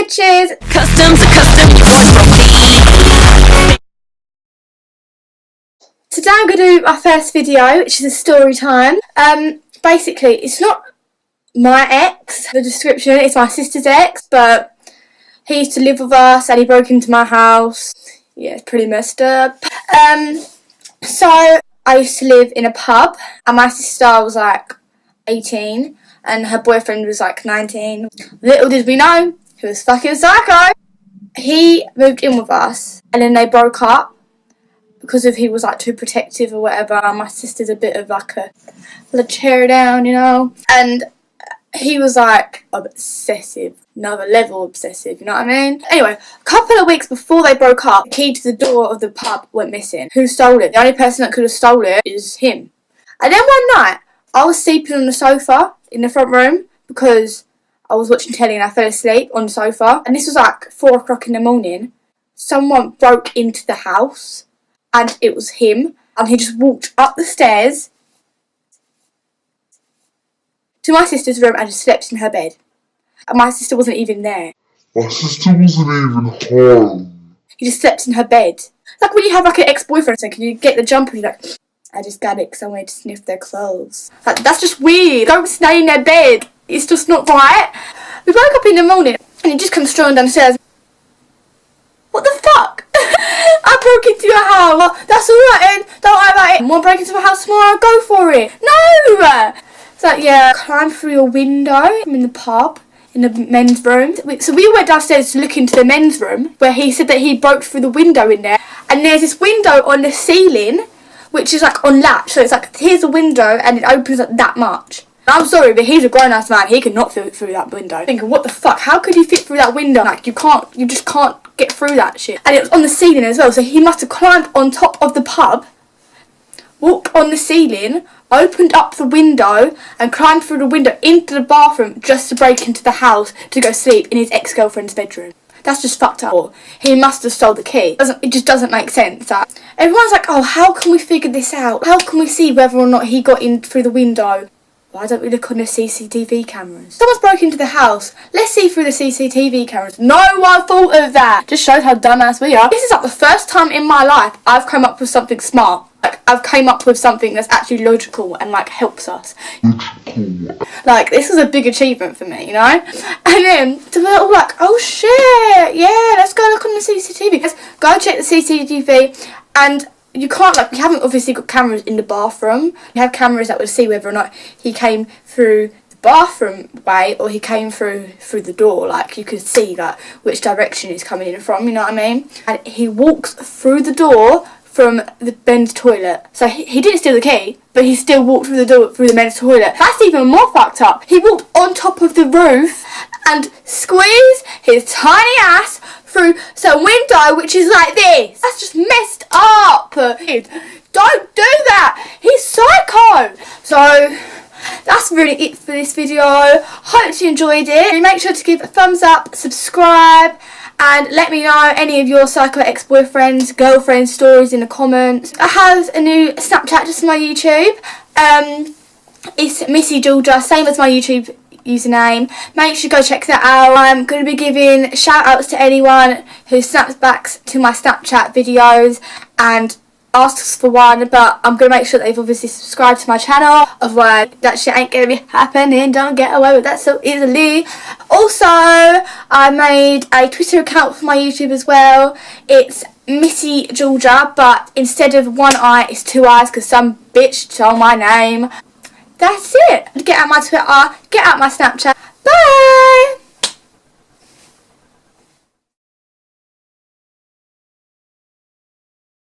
bitches. Customs are custom. Today I'm going to do my first video, which is a story time. Basically, it's not my ex, the description, it's my sister's ex, but he used to live with us and he broke into my house. Yeah, it's pretty messed up. So I used to live in a pub and my sister was like 18 and her boyfriend was like 19. Little did we know, he was fucking psycho. He moved in with us and then they broke up because he was like too protective or whatever. My sister's a bit of like a tear down, you know. And he was like obsessive, another level obsessive, you know what I mean? Anyway, a couple of weeks before they broke up, the key to the door of the pub went missing. Who stole it? The only person that could have stolen it is him. And then one night, I was sleeping on the sofa in the front room because I was watching telly and I fell asleep on the sofa. And this was like 4 o'clock in the morning. Someone broke into the house and it was him. And he just walked up the stairs to my sister's room and just slept in her bed. And my sister wasn't even there. My sister wasn't even home. He just slept in her bed. Like when you have like an ex-boyfriend saying, can you get the jumper? You're like, I just got it because I wanted to sniff their clothes. Like, that's just weird. Don't stay in their bed. It's just not right. We woke up in the morning and he just comes strolling downstairs. What the fuck? I broke into your house. That's alright then. Don't worry about it. Want to break into my house tomorrow? Go for it. No! It's like, yeah, climb through your window. I'm in the pub, in the men's room. So we went downstairs to look into the men's room, where he said that he broke through the window in there. And there's this window on the ceiling, which is like on latch. So it's like, here's a window, and it opens up that much. I'm sorry, but he's a grown-ass man. He could not fit through that window. Thinking, what the fuck? How could he fit through that window? Like, you just can't get through that shit. And it was on the ceiling as well. So he must have climbed on top of the pub, walked on the ceiling, opened up the window and climbed through the window into the bathroom just to break into the house to go sleep in his ex-girlfriend's bedroom. That's just fucked up. He must have stole the key. It just doesn't make sense. That everyone's like, oh, how can we figure this out? How can we see whether or not he got in through the window? Why don't we look on the CCTV cameras? Someone's broke into the house. Let's see through the CCTV cameras. No one thought of that. Just shows how dumbass we are. This is like the first time in my life I've come up with something smart. Like, I've came up with something that's actually logical and like helps us. Like, this was a big achievement for me, you know? And then so we're all like, oh shit, yeah, let's go look on the CCTV. Let's go check the CCTV. And you can't, like, we haven't obviously got cameras in the bathroom. We have cameras that would see whether or not he came through the bathroom way or he came through the door. Like, you could see like which direction he's coming in from, you know what I mean? And he walks through the door from the men's toilet. So he didn't steal the key, but he still walked through the door through the men's toilet. That's even more fucked up. He walked on top of the roof and squeezed his tiny ass through some window which is like this. That's just messed up. Don't do that. He's psycho. So that's really it for this video. Hope you enjoyed it. Make sure to give a thumbs up, subscribe, and let me know any of your psycho ex-boyfriends, girlfriend stories in the comments. I have a new Snapchat just for my YouTube. It's Missy Georgia, same as my YouTube username. Make sure you go check that out. I'm going to be giving shout outs to anyone who snaps back to my Snapchat videos and asks for one, but I'm going to make sure that they've obviously subscribed to my channel, otherwise that shit ain't going to be happening. Don't get away with that so easily. Also, I made a Twitter account for my YouTube as well. It's Missy Georgia, but instead of one eye it's 2 eyes because some bitch stole my name. That's it. Get out my Twitter, get out my Snapchat. Bye!